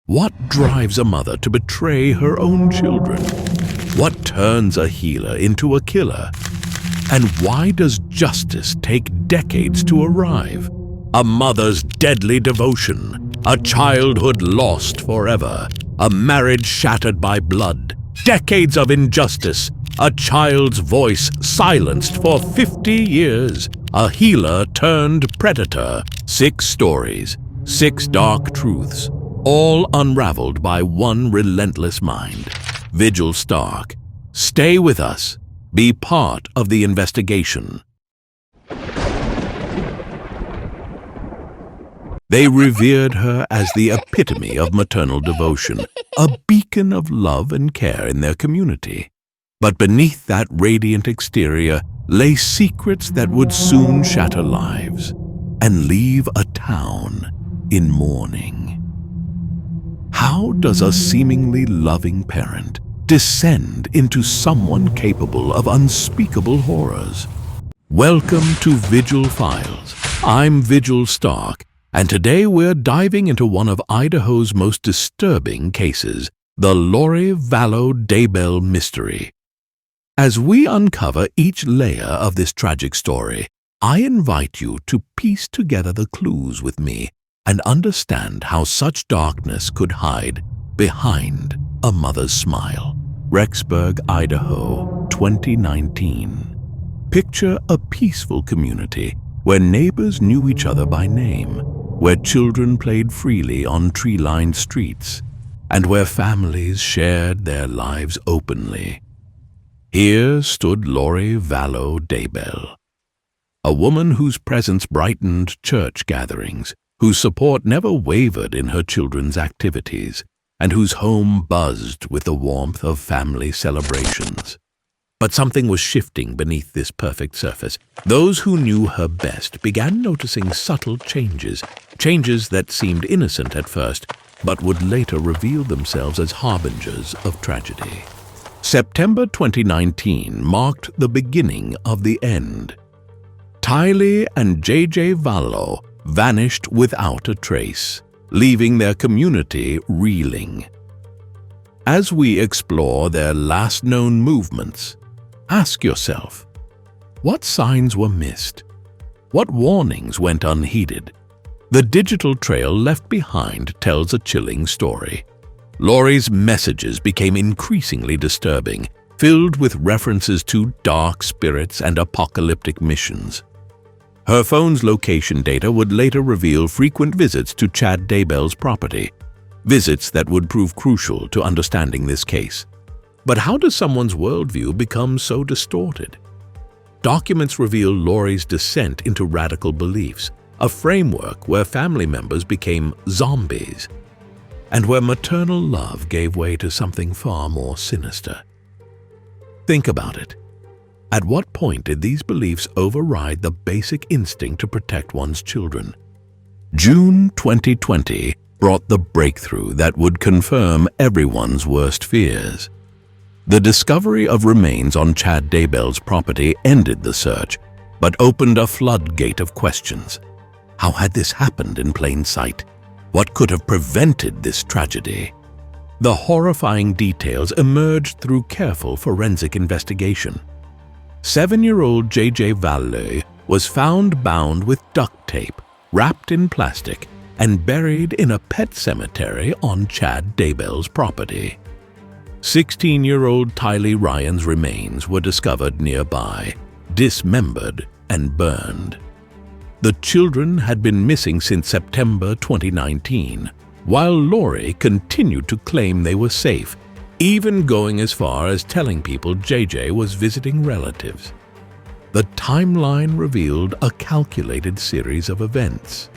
What drives a mother to betray her own children? What turns a healer into a killer? And why does justice take decades to arrive? A mother's deadly devotion, a childhood lost forever, a marriage shattered by blood, decades of injustice, a child's voice silenced for 50 years, a healer turned predator. 6 stories, 6 dark truths, all unraveled by one relentless mind. Vigil Stark. Stay with us. Be part of the investigation. They revered her as the epitome of maternal devotion, a beacon of love and care in their community. But beneath that radiant exterior lay secrets that would soon shatter lives and leave a town in mourning. How does a seemingly loving parent descend into someone capable of unspeakable horrors? Welcome to Vigil Files. I'm Vigil Stark, and today we're diving into one of Idaho's most disturbing cases, the Lori Vallow Daybell mystery. As we uncover each layer of this tragic story, I invite you to piece together the clues with me and understand how such darkness could hide behind a mother's smile. Rexburg, Idaho, 2019. Picture a peaceful community where neighbors knew each other by name, where children played freely on tree-lined streets, and where families shared their lives openly. Here stood Lori Vallow Daybell, a woman whose presence brightened church gatherings, whose support never wavered in her children's activities, and whose home buzzed with the warmth of family celebrations. But something was shifting beneath this perfect surface. Those who knew her best began noticing subtle changes that seemed innocent at first, but would later reveal themselves as harbingers of tragedy. September 2019 marked the beginning of the end. Tylee and J.J. Vallow vanished without a trace, leaving their community reeling. As we explore their last known movements, ask yourself, what signs were missed? What warnings went unheeded? The digital trail left behind tells a chilling story. Lori's messages became increasingly disturbing, filled with references to dark spirits and apocalyptic missions. Her phone's location data would later reveal frequent visits to Chad Daybell's property, visits that would prove crucial to understanding this case. But how does someone's worldview become so distorted? Documents reveal Lori's descent into radical beliefs, a framework where family members became zombies, and where maternal love gave way to something far more sinister. Think about it. At what point did these beliefs override the basic instinct to protect one's children? June 2020 brought the breakthrough that would confirm everyone's worst fears. The discovery of remains on Chad Daybell's property ended the search, but opened a floodgate of questions. How had this happened in plain sight? What could have prevented this tragedy? The horrifying details emerged through careful forensic investigation. 7-year-old J.J. Vallow was found bound with duct tape, wrapped in plastic, and buried in a pet cemetery on Chad Daybell's property. 16-year-old Tylee Ryan's remains were discovered nearby, dismembered and burned. The children had been missing since September 2019, while Lori continued to claim they were safe, even going as far as telling people JJ was visiting relatives. The timeline revealed a calculated series of events.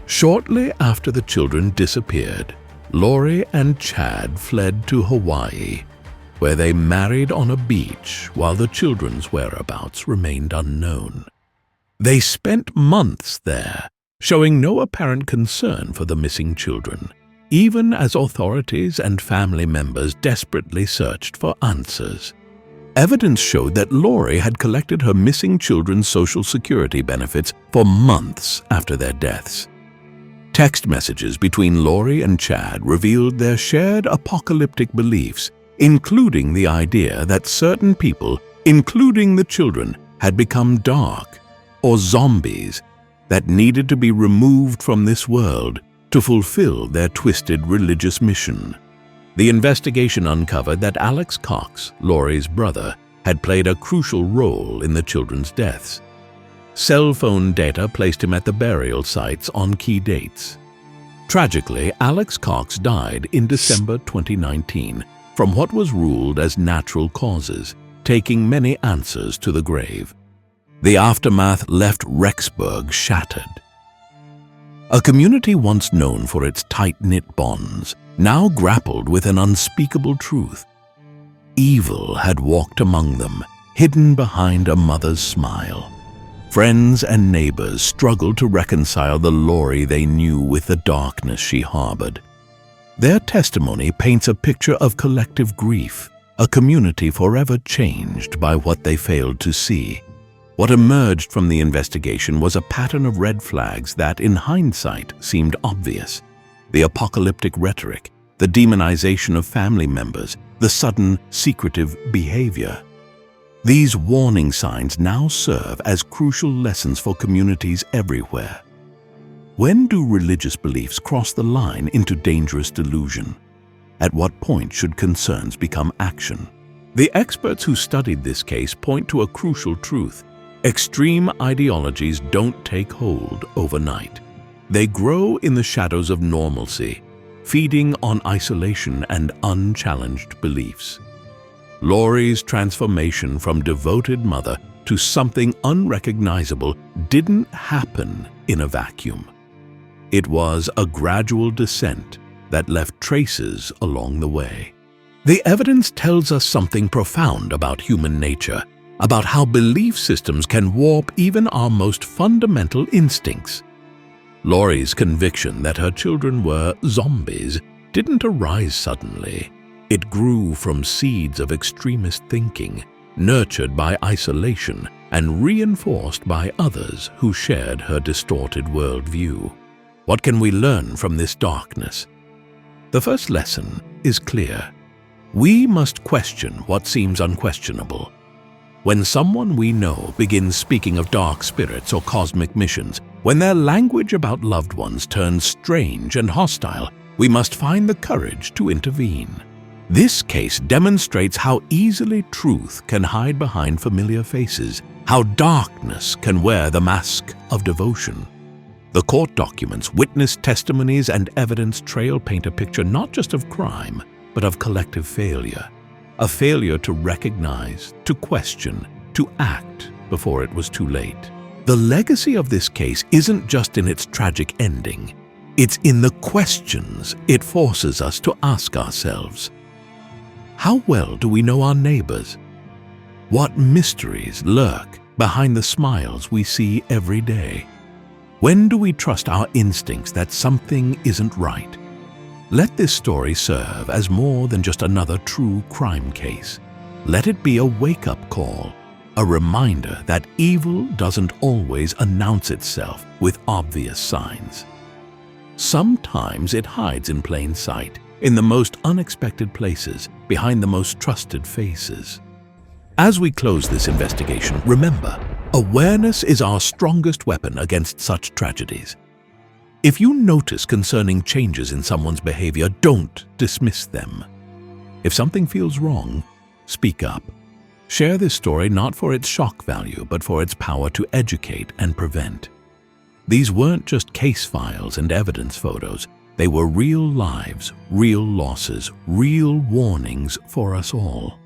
Shortly after the children disappeared, Lori and Chad fled to Hawaii, where they married on a beach while the children's whereabouts remained unknown. They spent months there, showing no apparent concern for the missing children, even as authorities and family members desperately searched for answers. Evidence showed that Lori had collected her missing children's Social Security benefits for months after their deaths. Text messages between Laurie and Chad revealed their shared apocalyptic beliefs, including the idea that certain people, including the children, had become dark, or zombies, that needed to be removed from this world to fulfill their twisted religious mission. The investigation uncovered that Alex Cox, Laurie's brother, had played a crucial role in the children's deaths. Cell phone data placed him at the burial sites on key dates. Tragically, Alex Cox died in December 2019 from what was ruled as natural causes, taking many answers to the grave. The aftermath left Rexburg shattered. A community once known for its tight-knit bonds now grappled with an unspeakable truth. Evil had walked among them, hidden behind a mother's smile. Friends and neighbors struggled to reconcile the Laurie they knew with the darkness she harbored. Their testimony paints a picture of collective grief, a community forever changed by what they failed to see. What emerged from the investigation was a pattern of red flags that, in hindsight, seemed obvious. The apocalyptic rhetoric, the demonization of family members, the sudden, secretive behavior. These warning signs now serve as crucial lessons for communities everywhere. When do religious beliefs cross the line into dangerous delusion? At what point should concerns become action? The experts who studied this case point to a crucial truth. Extreme ideologies don't take hold overnight. They grow in the shadows of normalcy, feeding on isolation and unchallenged beliefs. Laurie's transformation from devoted mother to something unrecognizable didn't happen in a vacuum. It was a gradual descent that left traces along the way. The evidence tells us something profound about human nature, about how belief systems can warp even our most fundamental instincts. Laurie's conviction that her children were zombies didn't arise suddenly. It grew from seeds of extremist thinking, nurtured by isolation and reinforced by others who shared her distorted worldview. What can we learn from this darkness? The first lesson is clear. We must question what seems unquestionable. When someone we know begins speaking of dark spirits or cosmic missions, when their language about loved ones turns strange and hostile, we must find the courage to intervene. This case demonstrates how easily truth can hide behind familiar faces, how darkness can wear the mask of devotion. The court documents, witness testimonies, and evidence trail paint a picture not just of crime, but of collective failure. A failure to recognize, to question, to act before it was too late. The legacy of this case isn't just in its tragic ending. It's in the questions it forces us to ask ourselves. How well do we know our neighbors? What mysteries lurk behind the smiles we see every day? When do we trust our instincts that something isn't right? Let this story serve as more than just another true crime case. Let it be a wake-up call, a reminder that evil doesn't always announce itself with obvious signs. Sometimes it hides in plain sight, in the most unexpected places, behind the most trusted faces. As we close this investigation, remember, awareness is our strongest weapon against such tragedies. If you notice concerning changes in someone's behavior, don't dismiss them. If something feels wrong, speak up. Share this story not for its shock value, but for its power to educate and prevent. These weren't just case files and evidence photos. They were real lives, real losses, real warnings for us all.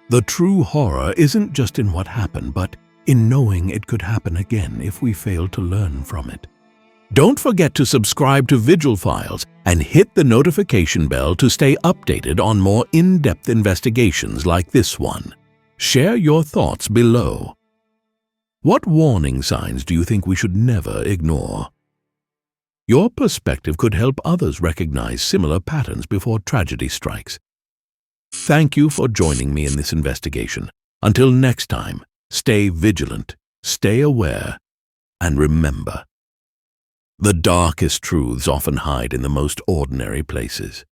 The true horror isn't just in what happened, but in knowing it could happen again if we fail to learn from it. Don't forget to subscribe to Vigil Files and hit the notification bell to stay updated on more in-depth investigations like this one. Share your thoughts below. What warning signs do you think we should never ignore? Your perspective could help others recognize similar patterns before tragedy strikes. Thank you for joining me in this investigation. Until next time, stay vigilant, stay aware, and remember, The darkest truths often hide in the most ordinary places.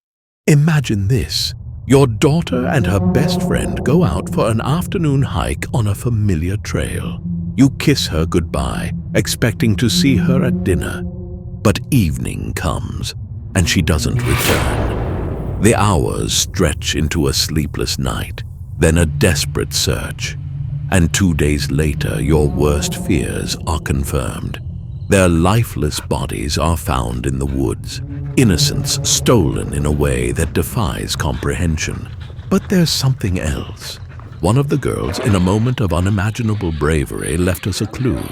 Imagine this. Your daughter and her best friend go out for an afternoon hike on a familiar trail. You kiss her goodbye, expecting to see her at dinner. But evening comes, and she doesn't return. The hours stretch into a sleepless night, then a desperate search. And 2 days later, your worst fears are confirmed. Their lifeless bodies are found in the woods, innocence stolen in a way that defies comprehension. But there's something else. One of the girls, in a moment of unimaginable bravery, left us a clue,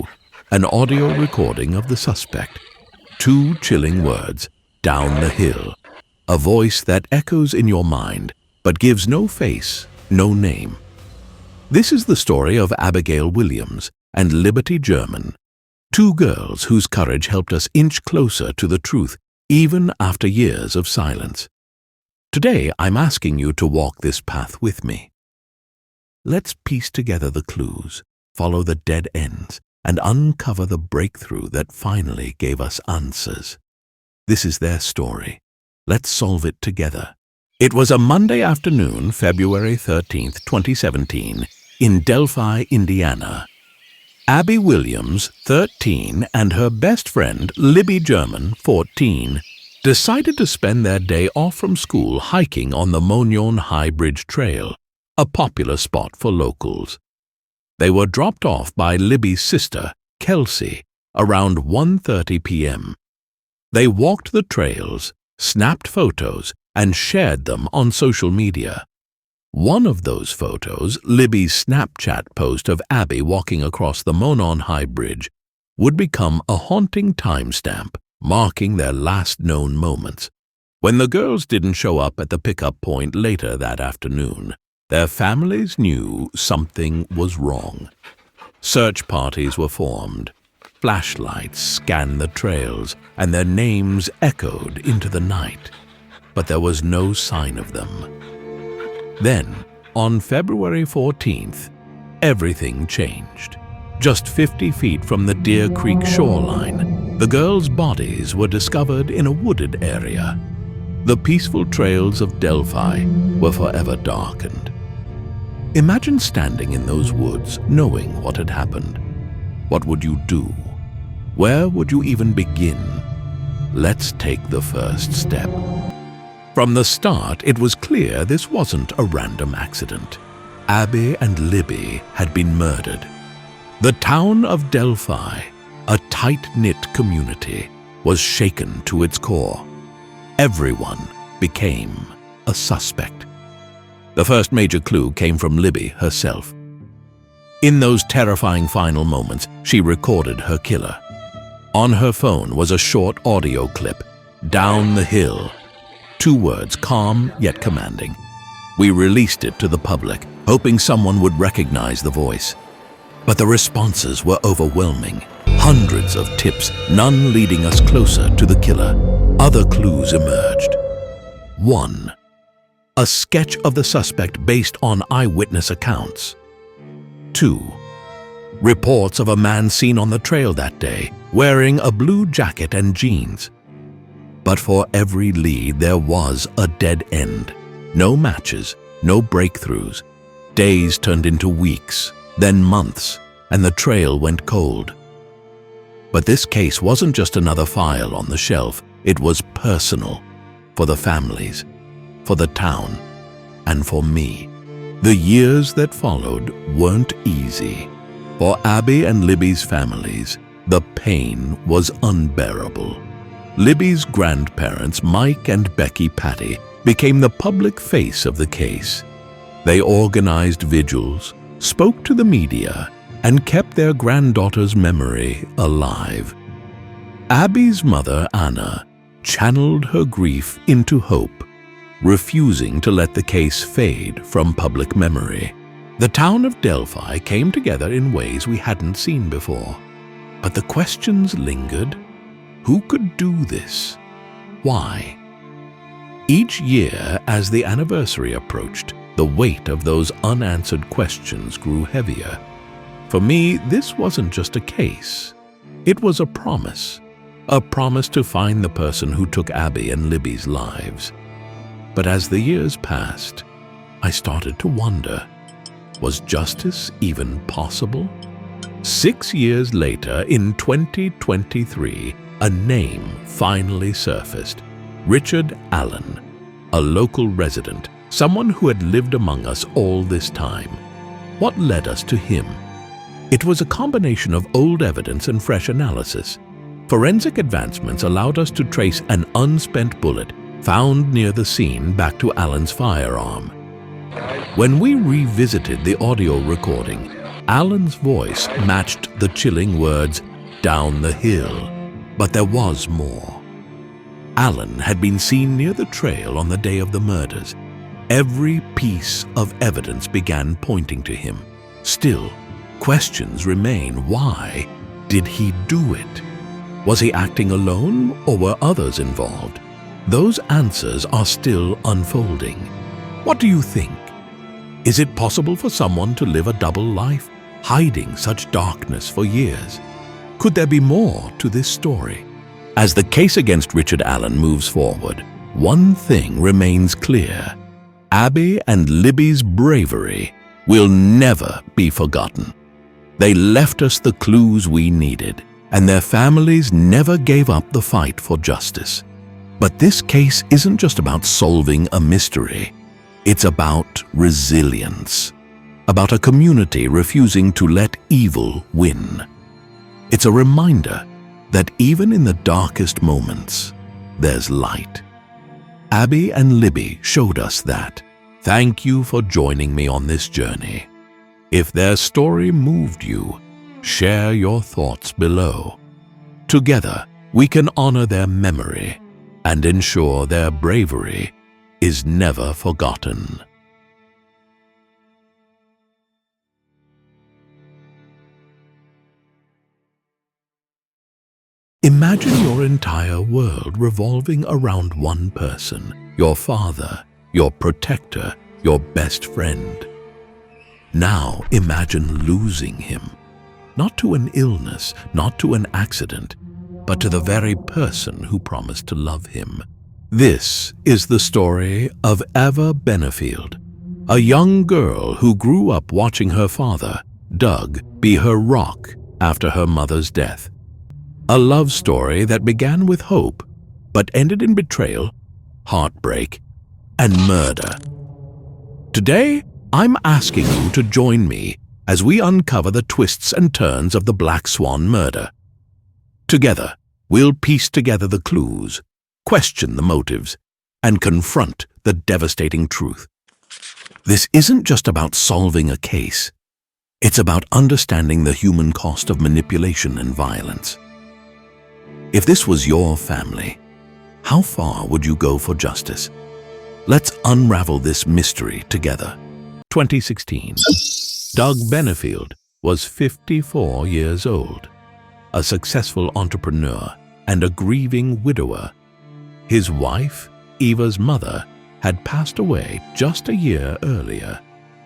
an audio recording of the suspect. 2 chilling words, "down the hill," a voice that echoes in your mind, but gives no face, no name. This is the story of Abigail Williams and Liberty German, 2 girls whose courage helped us inch closer to the truth even after years of silence. Today, I'm asking you to walk this path with me. Let's piece together the clues, follow the dead ends, and uncover the breakthrough that finally gave us answers. This is their story. Let's solve it together. It was a Monday afternoon, February 13th, 2017, in Delphi, Indiana. Abby Williams, 13, and her best friend, Libby German, 14, decided to spend their day off from school hiking on the Monon High Bridge Trail, a popular spot for locals. They were dropped off by Libby's sister, Kelsey, around 1:30 p.m. They walked the trails, snapped photos, and shared them on social media. One of those photos, Libby's Snapchat post of Abby walking across the Monon High Bridge, would become a haunting timestamp, marking their last known moments. When the girls didn't show up at the pickup point later that afternoon, their families knew something was wrong. Search parties were formed. Flashlights scanned the trails, and their names echoed into the night. But there was no sign of them. Then, on February 14th, everything changed. Just 50 feet from the Deer Creek shoreline, the girls' bodies were discovered in a wooded area. The peaceful trails of Delphi were forever darkened. Imagine standing in those woods, knowing what had happened. What would you do? Where would you even begin? Let's take the first step. From the start, it was clear this wasn't a random accident. Abby and Libby had been murdered. The town of Delphi, a tight-knit community, was shaken to its core. Everyone became a suspect. The first major clue came from Libby herself. In those terrifying final moments, she recorded her killer. On her phone was a short audio clip, "Down the hill." 2 words, calm yet commanding. We released it to the public, hoping someone would recognize the voice. But the responses were overwhelming. Hundreds of tips, none leading us closer to the killer. Other clues emerged. 1. A sketch of the suspect based on eyewitness accounts. 2. Reports of a man seen on the trail that day, wearing a blue jacket and jeans. But for every lead, there was a dead end. No matches, no breakthroughs. Days turned into weeks, then months, and the trail went cold. But this case wasn't just another file on the shelf. It was personal, for the families, for the town, and for me. The years that followed weren't easy. For Abby and Libby's families, the pain was unbearable. Libby's grandparents, Mike and Becky Patty, became the public face of the case. They organized vigils, spoke to the media, and kept their granddaughter's memory alive. Abby's mother, Anna, channeled her grief into hope, refusing to let the case fade from public memory. The town of Delphi came together in ways we hadn't seen before. But the questions lingered. Who could do this? Why? Each year, as the anniversary approached, the weight of those unanswered questions grew heavier. For me, this wasn't just a case. It was a promise. a promise to find the person who took Abby and Libby's lives. But as the years passed, I started to wonder, was justice even possible? 6 years later, in 2023, a name finally surfaced. Richard Allen, a local resident, someone who had lived among us all this time. What led us to him? It was a combination of old evidence and fresh analysis. Forensic advancements allowed us to trace an unspent bullet found near the scene back to Allen's firearm. When we revisited the audio recording, Allen's voice matched the chilling words, "down the hill." But there was more. Allen had been seen near the trail on the day of the murders. Every piece of evidence began pointing to him. Still, questions remain. Why did he do it? Was he acting alone, or were others involved? Those answers are still unfolding. What do you think? Is it possible for someone to live a double life, hiding such darkness for years? Could there be more to this story? As the case against Richard Allen moves forward, one thing remains clear. Abby and Libby's bravery will never be forgotten. They left us the clues we needed, and their families never gave up the fight for justice. But this case isn't just about solving a mystery. It's about resilience, about a community refusing to let evil win. It's a reminder that even in the darkest moments, there's light. Abby and Libby showed us that. Thank you for joining me on this journey. If their story moved you, share your thoughts below. Together, we can honor their memory and ensure their bravery is never forgotten. Imagine your entire world revolving around one person, your father, your protector, your best friend. Now imagine losing him, not to an illness, not to an accident, but to the very person who promised to love him. This is the story of Eva Benefield, a young girl who grew up watching her father, Doug, be her rock after her mother's death. A love story that began with hope, but ended in betrayal, heartbreak, and murder. Today, I'm asking you to join me as we uncover the twists and turns of the Black Swan murder. Together, we'll piece together the clues, question the motives, and confront the devastating truth. This isn't just about solving a case. It's about understanding the human cost of manipulation and violence. If this was your family, how far would you go for justice? Let's unravel this mystery together. 2016. Doug Benefield was 54 years old, a successful entrepreneur and a grieving widower. His wife, Eva's mother, had passed away just a year earlier,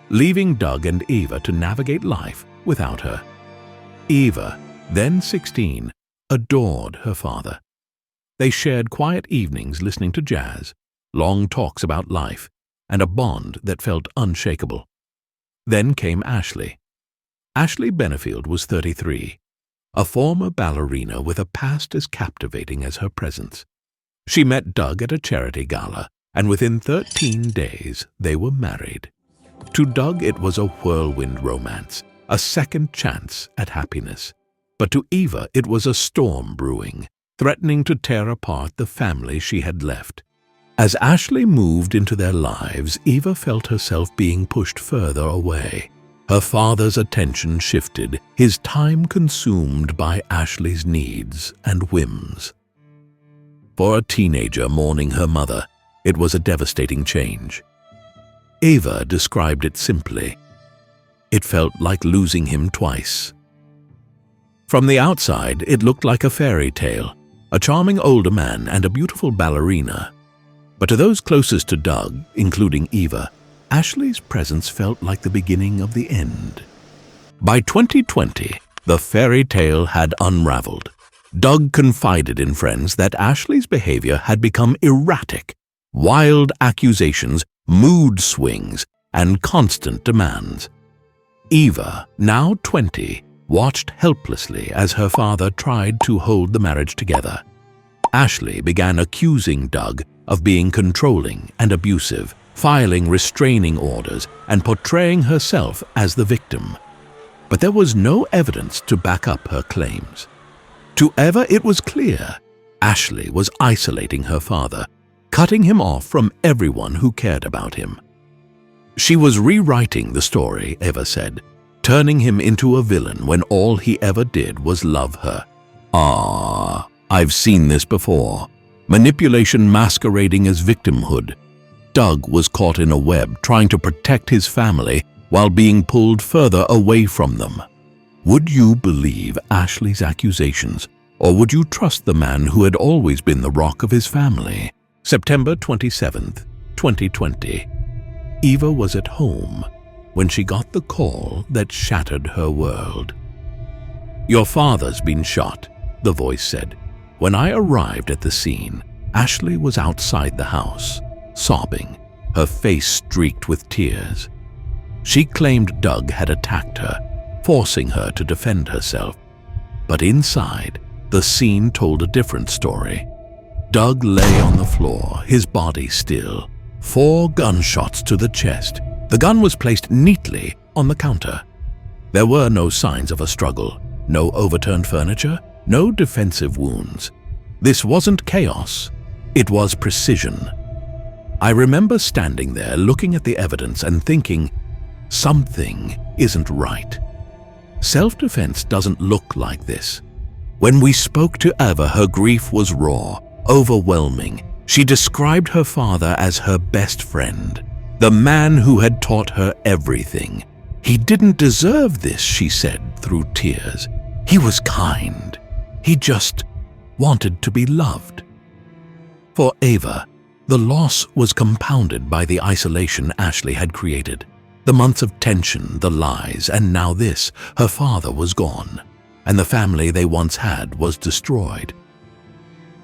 leaving Doug and Eva to navigate life without her. Eva, then 16, adored her father. They shared quiet evenings listening to jazz, long talks about life, and a bond that felt unshakable. Then came Ashley. Ashley Benefield was 33, a former ballerina with a past as captivating as her presence. She met Doug at a charity gala, and within 13 days they were married. To Doug it was a whirlwind romance, a second chance at happiness. But to Eva it was a storm brewing, threatening to tear apart the family she had left. As Ashley moved into their lives, Eva felt herself being pushed further away. Her father's attention shifted, his time consumed by Ashley's needs and whims. For a teenager mourning her mother, it was a devastating change. Eva described it simply. It felt like losing him twice. From the outside, it looked like a fairy tale, a charming older man and a beautiful ballerina. But to those closest to Doug, including Eva, Ashley's presence felt like the beginning of the end. By 2020, the fairy tale had unraveled. Doug confided in friends that Ashley's behavior had become erratic, wild accusations, mood swings, and constant demands. Eva, now 20, watched helplessly as her father tried to hold the marriage together. Ashley began accusing Doug of being controlling and abusive, filing restraining orders and portraying herself as the victim. But there was no evidence to back up her claims. To Eva, it was clear Ashley was isolating her father, cutting him off from everyone who cared about him. She was rewriting the story, Eva said, turning him into a villain when all he ever did was love her. I've seen this before. Manipulation masquerading as victimhood. Doug was caught in a web trying to protect his family while being pulled further away from them. Would you believe Ashley's accusations, or would you trust the man who had always been the rock of his family? September 27th, 2020. Eva was at home when she got the call that shattered her world. "Your father's been shot," the voice said. When I arrived at the scene, Ashley was outside the house, sobbing, her face streaked with tears. She claimed Doug had attacked her, forcing her to defend herself. But inside, the scene told a different story. Doug lay on the floor, his body still, 4 gunshots to the chest. The gun was placed neatly on the counter. There were no signs of a struggle, no overturned furniture, no defensive wounds. This wasn't chaos, it was precision. I remember standing there looking at the evidence and thinking, something isn't right. Self-defense doesn't look like this. When we spoke to Eva, her grief was raw, overwhelming. She described her father as her best friend, the man who had taught her everything. He didn't deserve this, she said through tears. He was kind. He just wanted to be loved. For Eva, the loss was compounded by the isolation Ashley had created. The months of tension, the lies, and now this, her father was gone, and the family they once had was destroyed.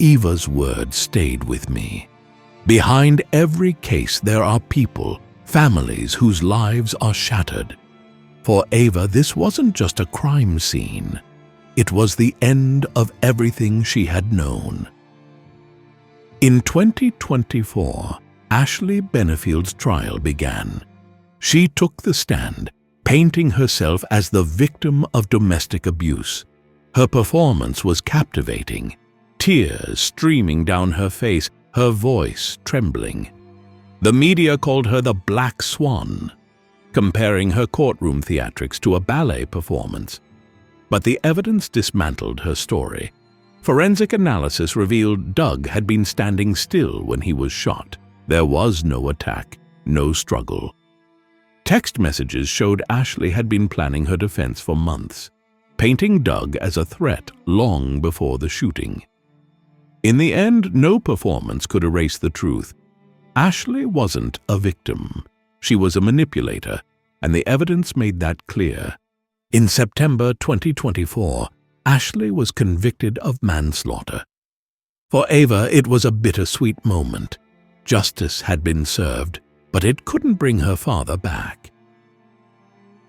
Eva's words stayed with me. Behind every case there are people, families whose lives are shattered. For Eva, this wasn't just a crime scene. It was the end of everything she had known. In 2024, Ashley Benefield's trial began. She took the stand, painting herself as the victim of domestic abuse. Her performance was captivating, tears streaming down her face, her voice trembling. The media called her the Black Swan, comparing her courtroom theatrics to a ballet performance. But the evidence dismantled her story. Forensic analysis revealed Doug had been standing still when he was shot. There was no attack, no struggle. Text messages showed Ashley had been planning her defense for months, painting Doug as a threat long before the shooting. In the end, no performance could erase the truth. Ashley wasn't a victim. She was a manipulator, and the evidence made that clear. In September 2024, Ashley was convicted of manslaughter. For Eva, it was a bittersweet moment. Justice had been served, but it couldn't bring her father back.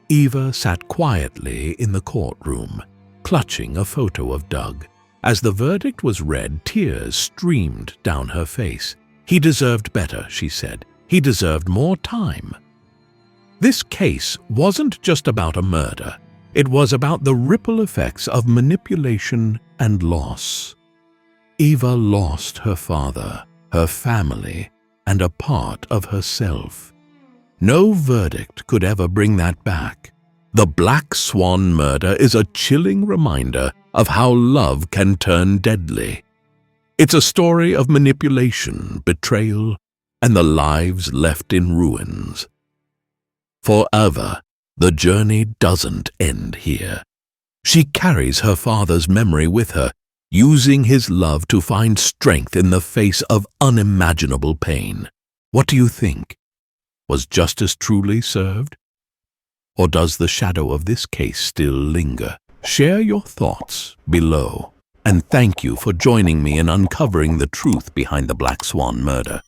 Eva sat quietly in the courtroom, clutching a photo of Doug. As the verdict was read, tears streamed down her face. He deserved better, she said. He deserved more time. This case wasn't just about a murder. It was about the ripple effects of manipulation and loss. Eva lost her father, her family, and a part of herself. No verdict could ever bring that back. The Black Swan murder is a chilling reminder of how love can turn deadly. It's a story of manipulation, betrayal, and the lives left in ruins. For Eva, the journey doesn't end here. She carries her father's memory with her, using his love to find strength in the face of unimaginable pain. What do you think? Was justice truly served? Or does the shadow of this case still linger? Share your thoughts below. and thank you for joining me in uncovering the truth behind the Black Swan murder.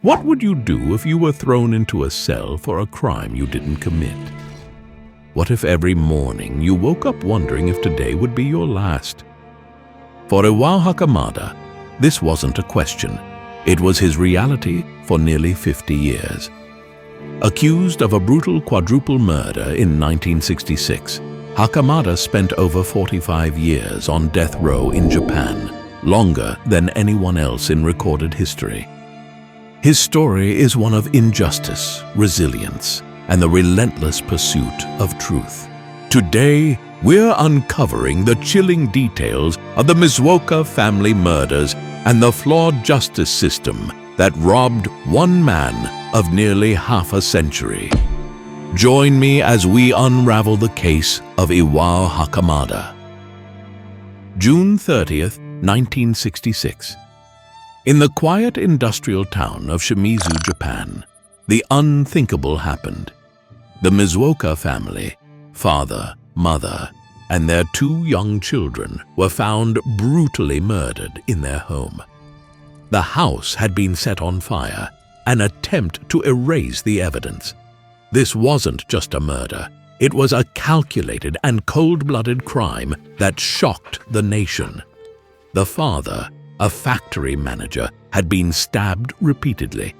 What would you do if you were thrown into a cell for a crime you didn't commit? What if every morning you woke up wondering if today would be your last? For Iwao Hakamada, this wasn't a question. It was his reality for nearly 50 years. Accused of a brutal quadruple murder in 1966, Hakamada spent over 45 years on death row in Japan, longer than anyone else in recorded history. His story is one of injustice, resilience, and the relentless pursuit of truth. Today, we're uncovering the chilling details of the Mizuoka family murders and the flawed justice system that robbed one man of nearly half a century. Join me as we unravel the case of Iwao Hakamada. June 30th, 1966. In the quiet industrial town of Shimizu, Japan, the unthinkable happened. The Mizuoka family, father, mother, and their 2 young children were found brutally murdered in their home. The house had been set on fire, an attempt to erase the evidence. This wasn't just a murder, it was a calculated and cold-blooded crime that shocked the nation. The father, a factory manager, had been stabbed repeatedly.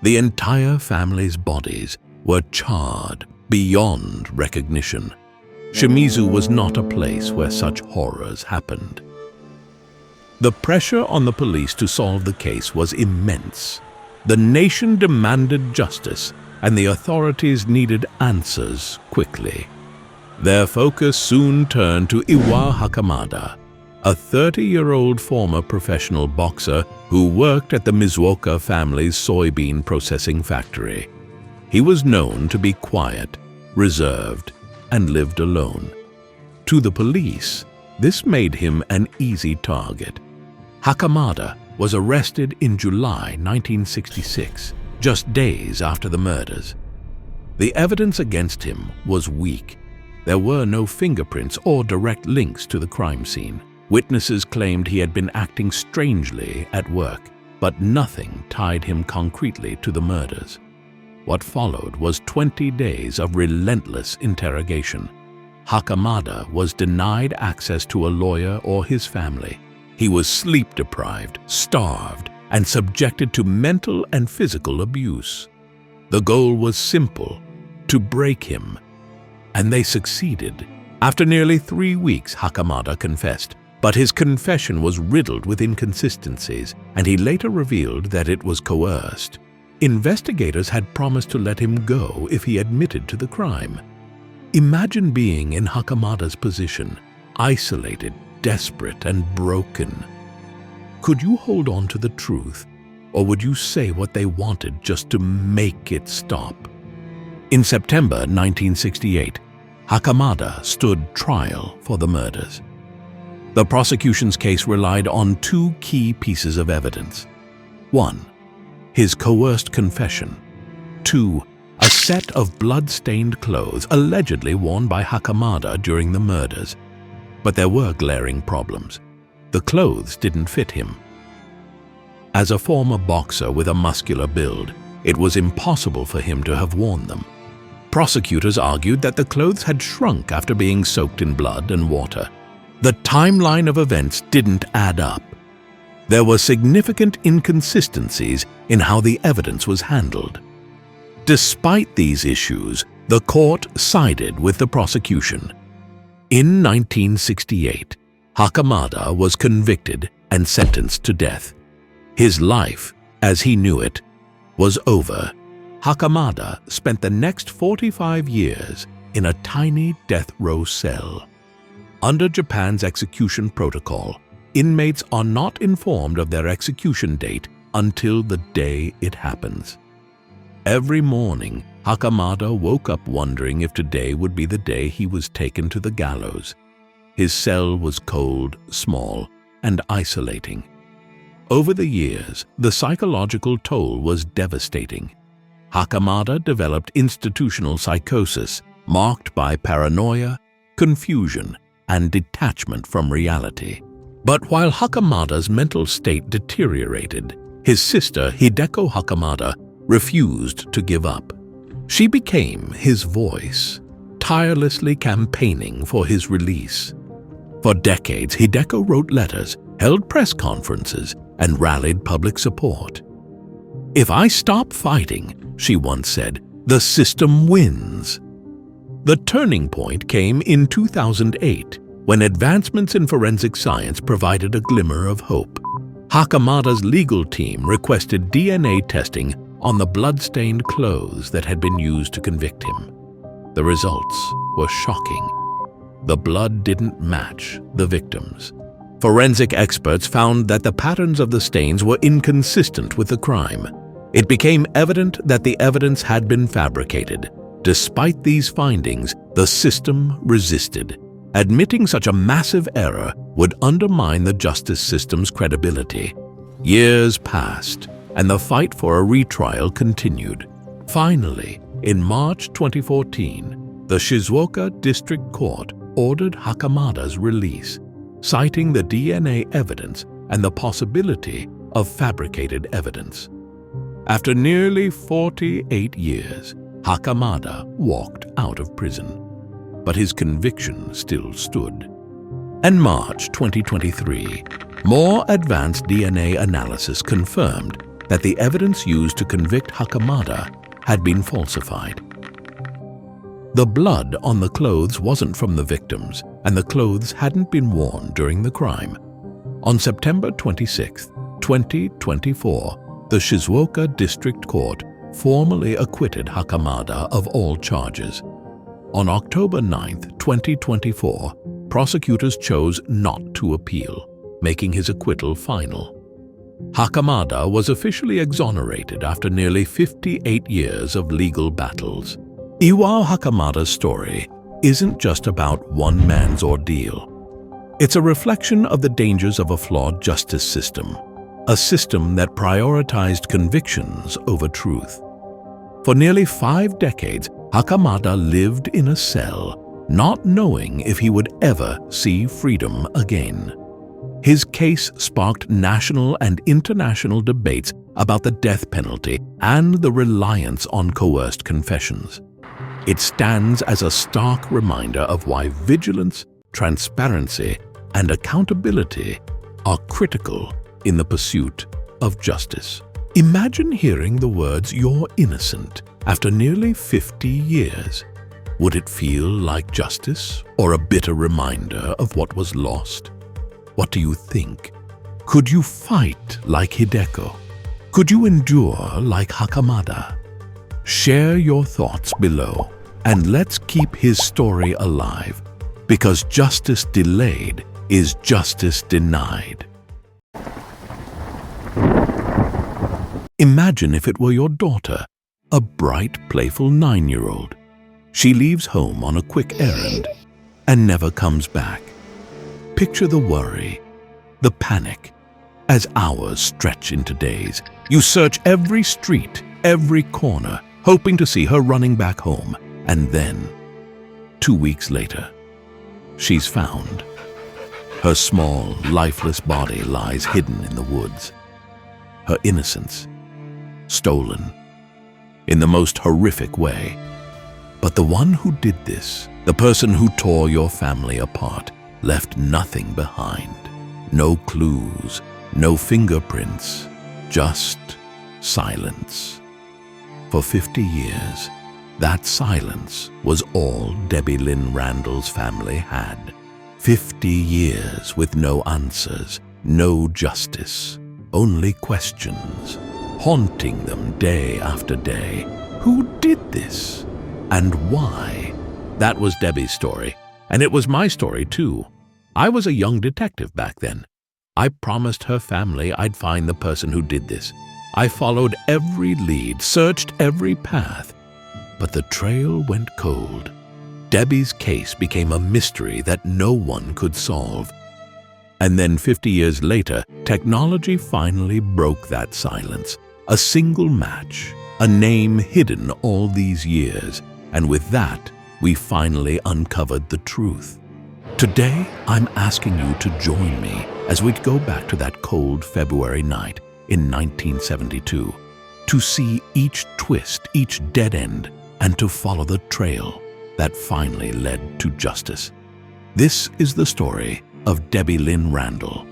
The entire family's bodies were charred beyond recognition. Shimizu was not a place where such horrors happened. The pressure on the police to solve the case was immense. The nation demanded justice, and the authorities needed answers quickly. Their focus soon turned to Iwao Hakamada, a 30-year-old former professional boxer who worked at the Mizuoka family's soybean processing factory. He was known to be quiet, reserved, and lived alone. To the police, this made him an easy target. Hakamada was arrested in July 1966, just days after the murders. The evidence against him was weak. There were no fingerprints or direct links to the crime scene. Witnesses claimed he had been acting strangely at work, but nothing tied him concretely to the murders. What followed was 20 days of relentless interrogation. Hakamada was denied access to a lawyer or his family. He was sleep-deprived, starved, and subjected to mental and physical abuse. The goal was simple: to break him. And they succeeded. After nearly 3 weeks, Hakamada confessed, but his confession was riddled with inconsistencies, and he later revealed that it was coerced. Investigators had promised to let him go if he admitted to the crime. Imagine being in Hakamada's position, isolated, desperate, and broken. Could you hold on to the truth, or would you say what they wanted just to make it stop? In September 1968, Hakamada stood trial for the murders. The prosecution's case relied on 2 key pieces of evidence. 1. His coerced confession. 2. A set of blood-stained clothes allegedly worn by Hakamada during the murders. But there were glaring problems. The clothes didn't fit him. As a former boxer with a muscular build, it was impossible for him to have worn them. Prosecutors argued that the clothes had shrunk after being soaked in blood and water. The timeline of events didn't add up. There were significant inconsistencies in how the evidence was handled. Despite these issues, the court sided with the prosecution. In 1968, Hakamada was convicted and sentenced to death. His life, as he knew it, was over. Hakamada spent the next 45 years in a tiny death row cell. Under Japan's execution protocol, inmates are not informed of their execution date until the day it happens. Every morning, Hakamada woke up wondering if today would be the day he was taken to the gallows. His cell was cold, small, and isolating. Over the years, the psychological toll was devastating. Hakamada developed institutional psychosis marked by paranoia, confusion, and detachment from reality. But while Hakamada's mental state deteriorated, his sister Hideko Hakamada refused to give up. She became his voice, tirelessly campaigning for his release. For decades, Hideko wrote letters, held press conferences, and rallied public support. "If I stop fighting," she once said, "the system wins." The turning point came in 2008, when advancements in forensic science provided a glimmer of hope. Hakamada's legal team requested DNA testing on the blood-stained clothes that had been used to convict him. The results were shocking. The blood didn't match the victims. Forensic experts found that the patterns of the stains were inconsistent with the crime. It became evident that the evidence had been fabricated. Despite these findings, the system resisted. Admitting such a massive error would undermine the justice system's credibility. Years passed, and the fight for a retrial continued. Finally, in March 2014, the Shizuoka District Court ordered Hakamada's release, citing the DNA evidence and the possibility of fabricated evidence. After nearly 48 years, Hakamada walked out of prison, but his conviction still stood. In March 2023, more advanced DNA analysis confirmed that the evidence used to convict Hakamada had been falsified. The blood on the clothes wasn't from the victims, and the clothes hadn't been worn during the crime. On September 26, 2024, the Shizuoka District Court formally acquitted Hakamada of all charges. On October 9, 2024, prosecutors chose not to appeal, making his acquittal final. Hakamada was officially exonerated after nearly 58 years of legal battles. Iwao Hakamada's story isn't just about one man's ordeal. It's a reflection of the dangers of a flawed justice system, a system that prioritized convictions over truth. For nearly 5 decades, Hakamada lived in a cell, not knowing if he would ever see freedom again. His case sparked national and international debates about the death penalty and the reliance on coerced confessions. It stands as a stark reminder of why vigilance, transparency, and accountability are critical in the pursuit of justice. Imagine hearing the words "you're innocent" after nearly 50 years. Would it feel like justice or a bitter reminder of what was lost? What do you think? Could you fight like Hideko? Could you endure like Hakamada? Share your thoughts below, and let's keep his story alive, because justice delayed is justice denied. Imagine if it were your daughter, a bright, playful 9-year-old. She leaves home on a quick errand and never comes back. Picture the worry, the panic, as hours stretch into days. You search every street, every corner, hoping to see her running back home. And then, 2 weeks later, she's found. Her small, lifeless body lies hidden in the woods. Her innocence stolen in the most horrific way. But the one who did this, the person who tore your family apart, left nothing behind. No clues, no fingerprints, just silence. For 50 years, that silence was all Debbie Lynn Randall's family had. 50 years with no answers, no justice, only questions, haunting them day after day. Who did this? And why? That was Debbie's story, and it was my story too. I was a young detective back then. I promised her family I'd find the person who did this. I followed every lead, searched every path, but the trail went cold. Debbie's case became a mystery that no one could solve. And then 50 years later, technology finally broke that silence. A single match, a name hidden all these years, and with that, we finally uncovered the truth. Today, I'm asking you to join me as we go back to that cold February night in 1972, to see each twist, each dead end, and to follow the trail that finally led to justice. This is the story of Debbie Lynn Randall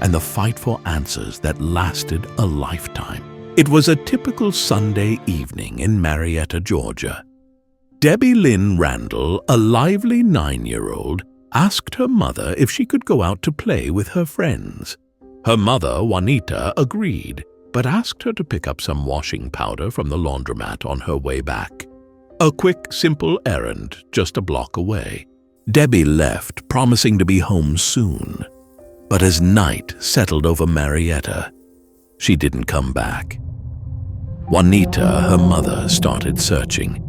and the fight for answers that lasted a lifetime. It was a typical Sunday evening in Marietta, Georgia. Debbie Lynn Randall, a lively 9-year-old, asked her mother if she could go out to play with her friends. Her mother, Juanita, agreed, but asked her to pick up some washing powder from the laundromat on her way back. A quick, simple errand just a block away. Debbie left, promising to be home soon. But as night settled over Marietta, she didn't come back. Juanita, her mother, started searching.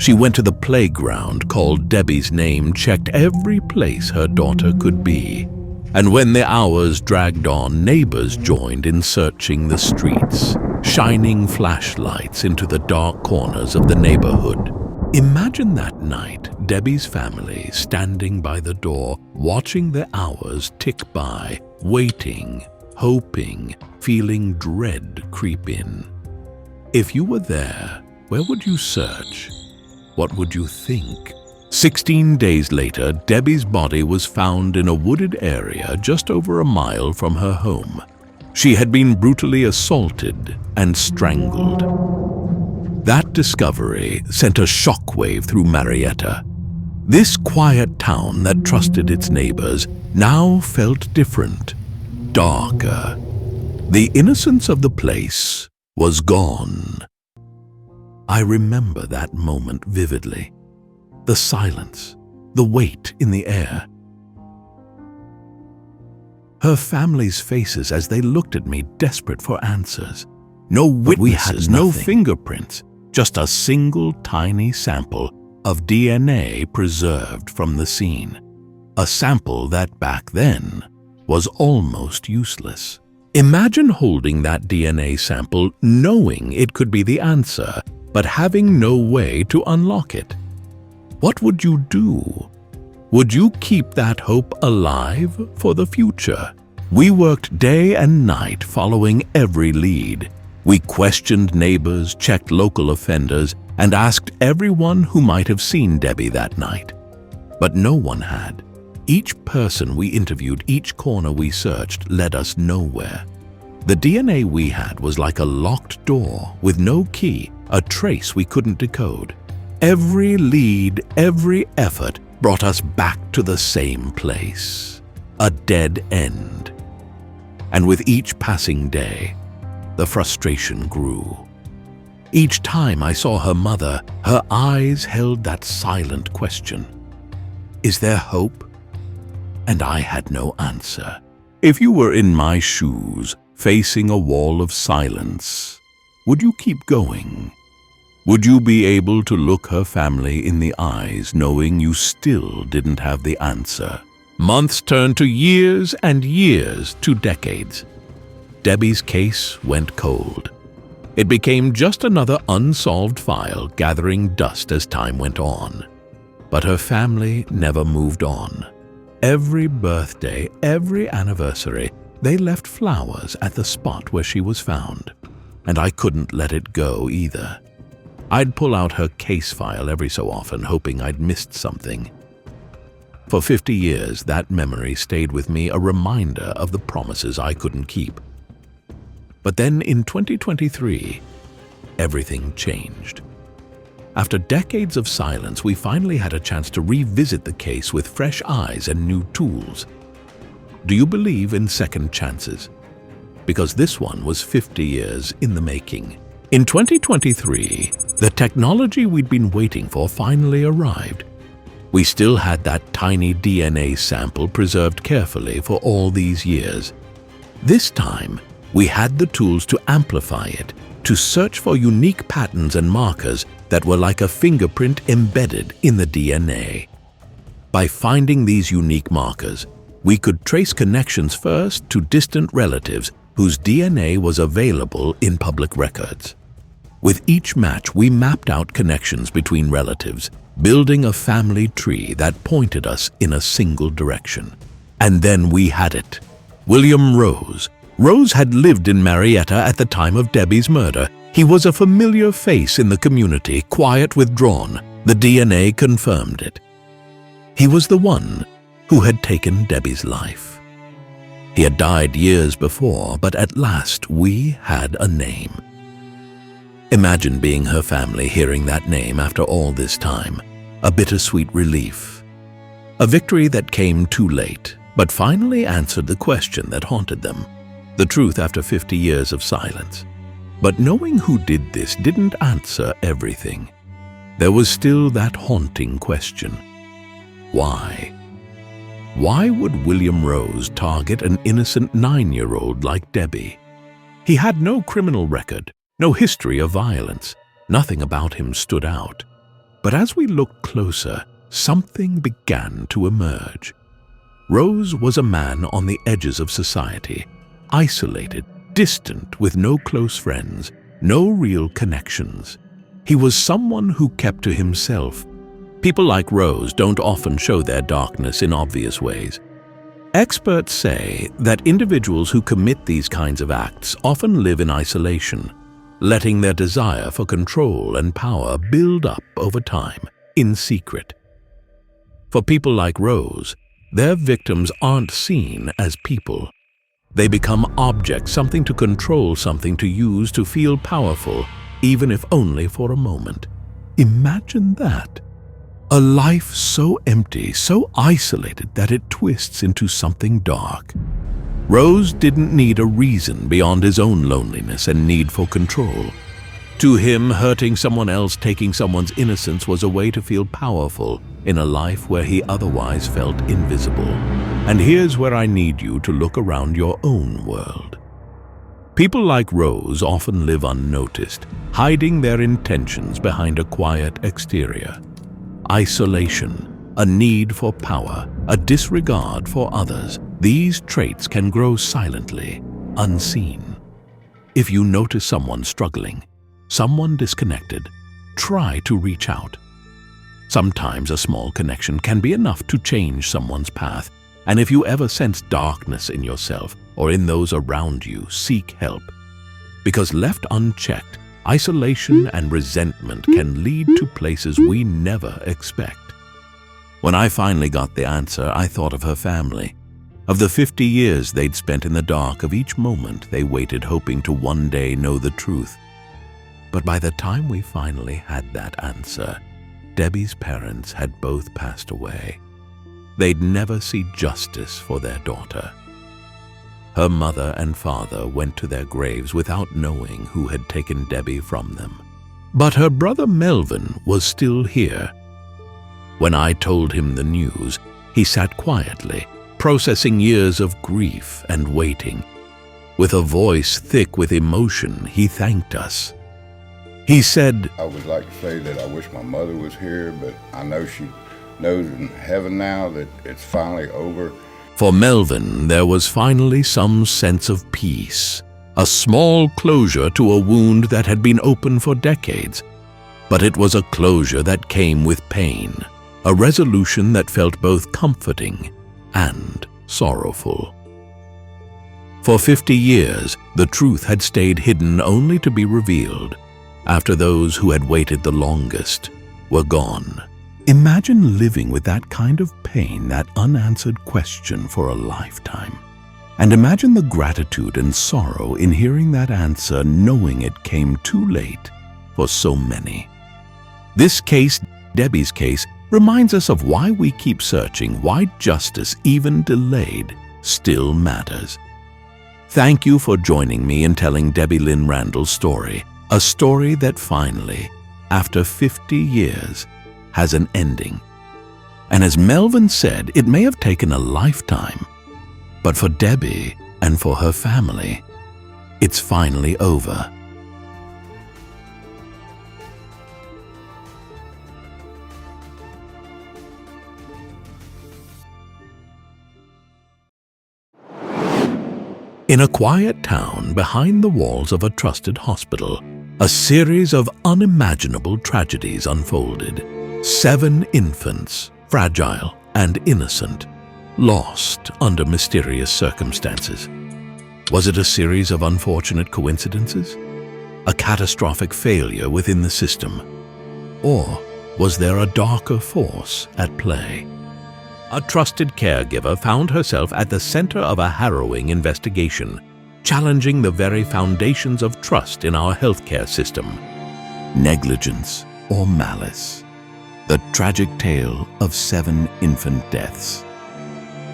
She went to the playground, called Debbie's name, checked every place her daughter could be. And when the hours dragged on, neighbors joined in searching the streets, shining flashlights into the dark corners of the neighborhood. Imagine that night, Debbie's family standing by the door, watching the hours tick by, waiting, hoping, feeling dread creep in. If you were there, where would you search? What would you think? 16 days later, Debbie's body was found in a wooded area just over a mile from her home. She had been brutally assaulted and strangled. That discovery sent a shockwave through Marietta. This quiet town that trusted its neighbors now felt different, darker. The innocence of the place was gone. I remember that moment vividly. The silence, the weight in the air. Her family's faces as they looked at me, desperate for answers. No witnesses, no fingerprints, just a single tiny sample of DNA preserved from the scene. A sample that back then was almost useless. Imagine holding that DNA sample, knowing it could be the answer, but having no way to unlock it. What would you do? Would you keep that hope alive for the future? We worked day and night following every lead. We questioned neighbors, checked local offenders, and asked everyone who might have seen Debbie that night. But no one had. Each person we interviewed, each corner we searched, led us nowhere. The DNA we had was like a locked door with no key, a trace we couldn't decode. Every lead, every effort brought us back to the same place, a dead end. And with each passing day, the frustration grew. Each time I saw her mother, her eyes held that silent question. Is there hope? And I had no answer. If you were in my shoes, facing a wall of silence, would you keep going? Would you be able to look her family in the eyes, knowing you still didn't have the answer? Months turned to years and years to decades. Debbie's case went cold. It became just another unsolved file gathering dust as time went on. But her family never moved on. Every birthday, every anniversary, they left flowers at the spot where she was found. And I couldn't let it go either. I'd pull out her case file every so often, hoping I'd missed something. For 50 years, that memory stayed with me, a reminder of the promises I couldn't keep. But then in 2023, everything changed. After decades of silence, we finally had a chance to revisit the case with fresh eyes and new tools. Do you believe in second chances? Because this one was 50 years in the making. In 2023, the technology we'd been waiting for finally arrived. We still had that tiny DNA sample preserved carefully for all these years. This time, we had the tools to amplify it, to search for unique patterns and markers that were like a fingerprint embedded in the DNA. By finding these unique markers, we could trace connections first to distant relatives whose DNA was available in public records. With each match, we mapped out connections between relatives, building a family tree that pointed us in a single direction. And then we had it. William Rose. Rose had lived in Marietta at the time of Debbie's murder. He was a familiar face in the community, quiet, withdrawn. The DNA confirmed it. He was the one who had taken Debbie's life. He had died years before, but at last we had a name. Imagine being her family, hearing that name after all this time. A bittersweet relief. A victory that came too late, but finally answered the question that haunted them. The truth after 50 years of silence. But knowing who did this didn't answer everything. There was still that haunting question. Why? Why would William Rose target an innocent 9-year-old like Debbie? He had no criminal record, no history of violence. Nothing about him stood out. But as we looked closer, something began to emerge. Rose was a man on the edges of society, isolated, distant, with no close friends, no real connections. He was someone who kept to himself. People like Rose don't often show their darkness in obvious ways. Experts say that individuals who commit these kinds of acts often live in isolation, letting their desire for control and power build up over time, in secret. For people like Rose, their victims aren't seen as people. They become objects, something to control, something to use to feel powerful, even if only for a moment. Imagine that. A life so empty, so isolated that it twists into something dark. Rose didn't need a reason beyond his own loneliness and need for control. To him, hurting someone else, taking someone's innocence was a way to feel powerful in a life where he otherwise felt invisible. And here's where I need you to look around your own world. People like Rose often live unnoticed, hiding their intentions behind a quiet exterior. Isolation, a need for power, a disregard for others. These traits can grow silently, unseen. If you notice someone struggling, someone disconnected, try to reach out. Sometimes a small connection can be enough to change someone's path, and if you ever sense darkness in yourself or in those around you, seek help. Because left unchecked, isolation and resentment can lead to places we never expect. When I finally got the answer, I thought of her family, of the 50 years they'd spent in the dark, of each moment they waited hoping to one day know the truth. But by the time we finally had that answer, Debbie's parents had both passed away. They'd never see justice for their daughter. Her mother and father went to their graves without knowing who had taken Debbie from them. But her brother Melvin was still here. When I told him the news, he sat quietly, processing years of grief and waiting. With a voice thick with emotion, he thanked us. He said, I would like to say that I wish my mother was here, but I know she knows in heaven now that it's finally over. For Melvin, there was finally some sense of peace, a small closure to a wound that had been open for decades. But it was a closure that came with pain, a resolution that felt both comforting and sorrowful. For 50 years, the truth had stayed hidden only to be revealed after those who had waited the longest were gone. Imagine living with that kind of pain, that unanswered question for a lifetime. And imagine the gratitude and sorrow in hearing that answer, knowing it came too late for so many. This case, Debbie's case, reminds us of why we keep searching, why justice, even delayed, still matters. Thank you for joining me in telling Debbie Lynn Randall's story, a story that finally, after 50 years, has an ending. And as Melvin said, it may have taken a lifetime, but for Debbie and for her family, it's finally over. In a quiet town behind the walls of a trusted hospital, A series of unimaginable tragedies unfolded. 7 infants, fragile and innocent, lost under mysterious circumstances. Was it a series of unfortunate coincidences? A catastrophic failure within the system? Or was there a darker force at play? A trusted caregiver found herself at the center of a harrowing investigation, challenging the very foundations of trust in our healthcare system. Negligence or malice? The tragic tale of 7 infant deaths.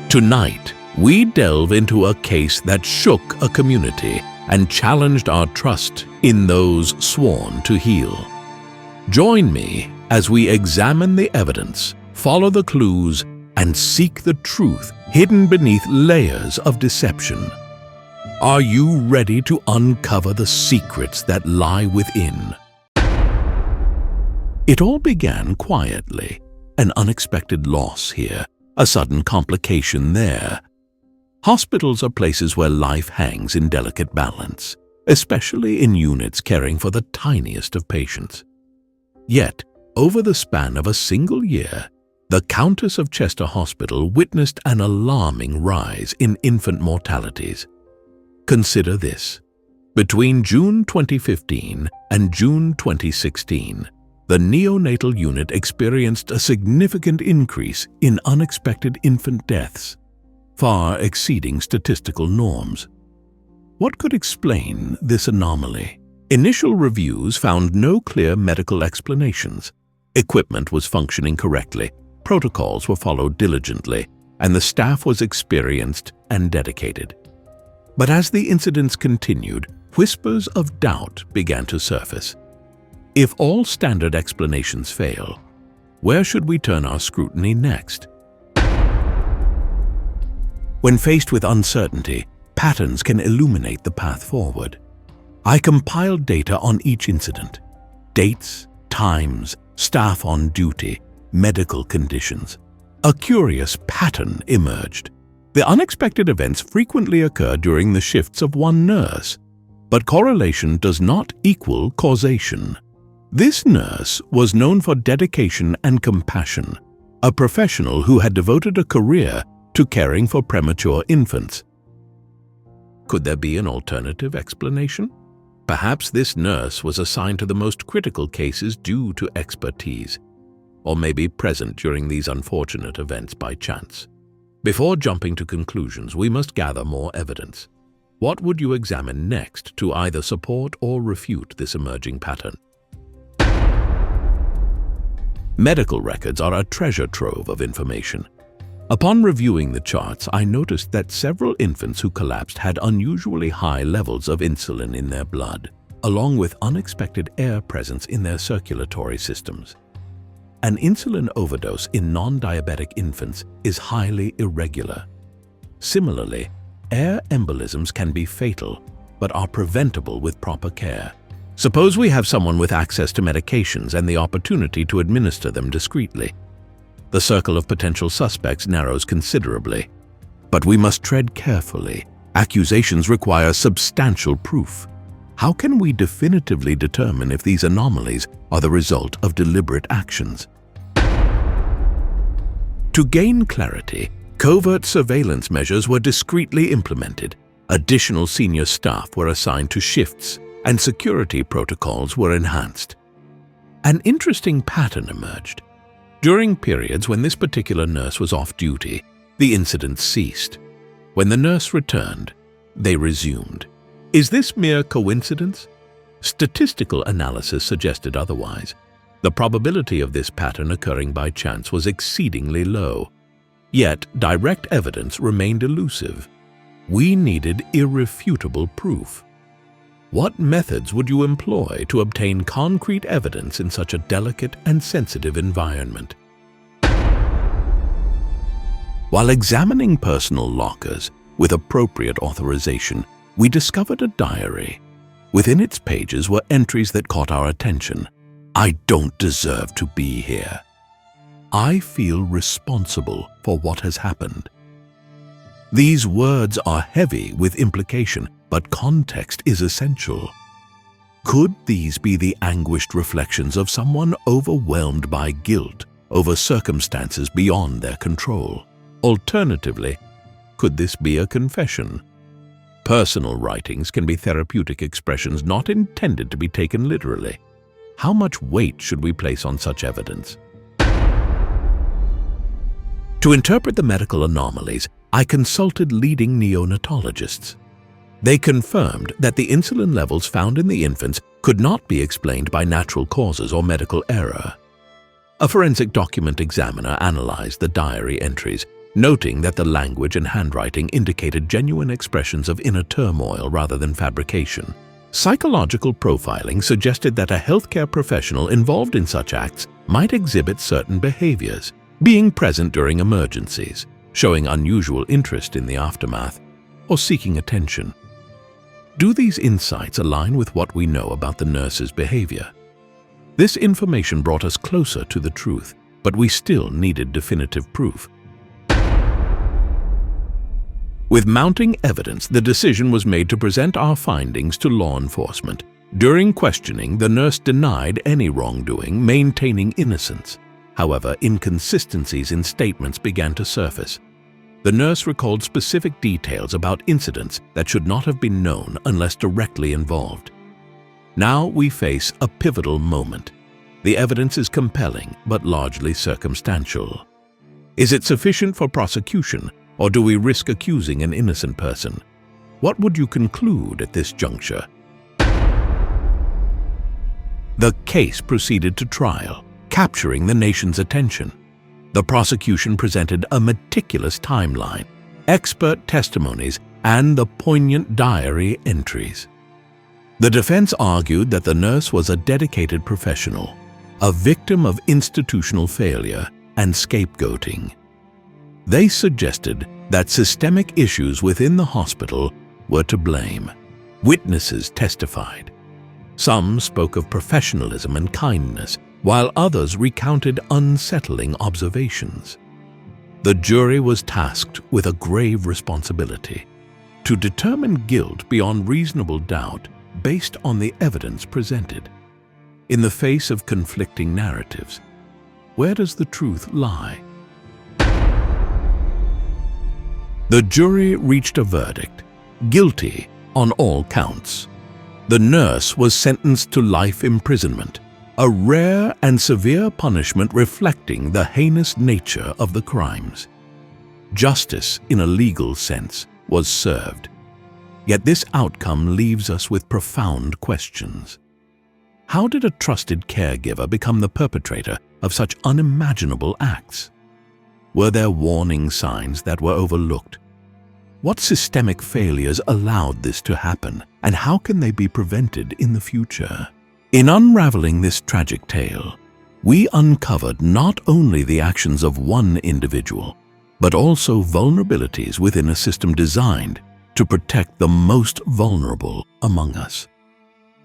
Tonight, we delve into a case that shook a community and challenged our trust in those sworn to heal. Join me as we examine the evidence, follow the clues, and seek the truth hidden beneath layers of deception. Are you ready to uncover the secrets that lie within? It all began quietly. An unexpected loss here, a sudden complication there. Hospitals are places where life hangs in delicate balance, especially in units caring for the tiniest of patients. Yet, over the span of a single year, the Countess of Chester Hospital witnessed an alarming rise in infant mortalities. Consider this. Between June 2015 and June 2016, the neonatal unit experienced a significant increase in unexpected infant deaths, far exceeding statistical norms. What could explain this anomaly? Initial reviews found no clear medical explanations. Equipment was functioning correctly, protocols were followed diligently, and the staff was experienced and dedicated. But as the incidents continued, whispers of doubt began to surface. If all standard explanations fail, where should we turn our scrutiny next? When faced with uncertainty, patterns can illuminate the path forward. I compiled data on each incident: dates, times, staff on duty, medical conditions. A curious pattern emerged. The unexpected events frequently occur during the shifts of one nurse, but correlation does not equal causation. This nurse was known for dedication and compassion, a professional who had devoted a career to caring for premature infants. Could there be an alternative explanation? Perhaps this nurse was assigned to the most critical cases due to expertise, or maybe present during these unfortunate events by chance. Before jumping to conclusions, we must gather more evidence. What would you examine next to either support or refute this emerging pattern? Medical records are a treasure trove of information. Upon reviewing the charts, I noticed that several infants who collapsed had unusually high levels of insulin in their blood, along with unexpected air presence in their circulatory systems. An insulin overdose in non-diabetic infants is highly irregular. Similarly, air embolisms can be fatal, but are preventable with proper care. Suppose we have someone with access to medications and the opportunity to administer them discreetly. The circle of potential suspects narrows considerably. But we must tread carefully. Accusations require substantial proof. How can we definitively determine if these anomalies are the result of deliberate actions? To gain clarity, covert surveillance measures were discreetly implemented. Additional senior staff were assigned to shifts, and security protocols were enhanced. An interesting pattern emerged. During periods when this particular nurse was off duty, the incidents ceased. When the nurse returned, they resumed. Is this mere coincidence? Statistical analysis suggested otherwise. The probability of this pattern occurring by chance was exceedingly low. Yet, direct evidence remained elusive. We needed irrefutable proof. What methods would you employ to obtain concrete evidence in such a delicate and sensitive environment? While examining personal lockers with appropriate authorization, we discovered a diary. Within its pages were entries that caught our attention. I don't deserve to be here. I feel responsible for what has happened. These words are heavy with implication, but context is essential. Could these be the anguished reflections of someone overwhelmed by guilt over circumstances beyond their control? Alternatively, could this be a confession? Personal writings can be therapeutic expressions not intended to be taken literally. How much weight should we place on such evidence? To interpret the medical anomalies, I consulted leading neonatologists. They confirmed that the insulin levels found in the infants could not be explained by natural causes or medical error. A forensic document examiner analyzed the diary entries, noting that the language and handwriting indicated genuine expressions of inner turmoil rather than fabrication. Psychological profiling suggested that a healthcare professional involved in such acts might exhibit certain behaviors, being present during emergencies, showing unusual interest in the aftermath, or seeking attention. Do these insights align with what we know about the nurse's behavior? This information brought us closer to the truth, but we still needed definitive proof. With mounting evidence, the decision was made to present our findings to law enforcement. During questioning, the nurse denied any wrongdoing, maintaining innocence. However, inconsistencies in statements began to surface. The nurse recalled specific details about incidents that should not have been known unless directly involved. Now we face a pivotal moment. The evidence is compelling, but largely circumstantial. Is it sufficient for prosecution, or do we risk accusing an innocent person? What would you conclude at this juncture? The case proceeded to trial, capturing the nation's attention. The prosecution presented a meticulous timeline, expert testimonies, and the poignant diary entries. The defense argued that the nurse was a dedicated professional, a victim of institutional failure and scapegoating. They suggested that systemic issues within the hospital were to blame. Witnesses testified. Some spoke of professionalism and kindness, while others recounted unsettling observations. The jury was tasked with a grave responsibility: to determine guilt beyond reasonable doubt based on the evidence presented. In the face of conflicting narratives, where does the truth lie? The jury reached a verdict: guilty on all counts. The nurse was sentenced to life imprisonment, a rare and severe punishment reflecting the heinous nature of the crimes. Justice, in a legal sense, was served. Yet this outcome leaves us with profound questions. How did a trusted caregiver become the perpetrator of such unimaginable acts? Were there warning signs that were overlooked? What systemic failures allowed this to happen, and how can they be prevented in the future? In unraveling this tragic tale, we uncovered not only the actions of one individual, but also vulnerabilities within a system designed to protect the most vulnerable among us.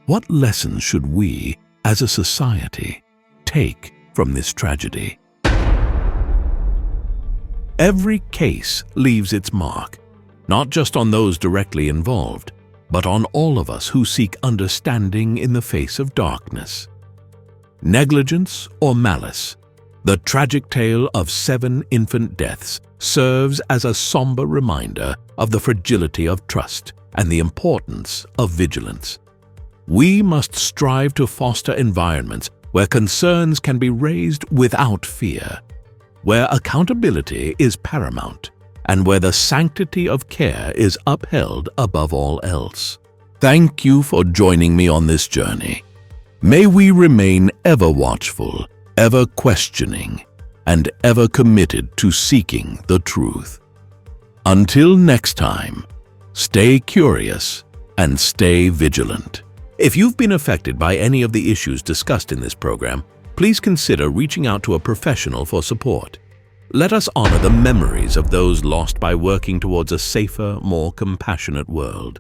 What lessons should we, as a society, take from this tragedy? Every case leaves its mark, not just on those directly involved, but on all of us who seek understanding in the face of darkness. Negligence or malice, the tragic tale of 7 infant deaths serves as a somber reminder of the fragility of trust and the importance of vigilance. We must strive to foster environments where concerns can be raised without fear, where accountability is paramount, and where the sanctity of care is upheld above all else. Thank you for joining me on this journey. May we remain ever watchful, ever questioning, and ever committed to seeking the truth. Until next time, stay curious and stay vigilant. If you've been affected by any of the issues discussed in this program, please consider reaching out to a professional for support. Let us honor the memories of those lost by working towards a safer, more compassionate world.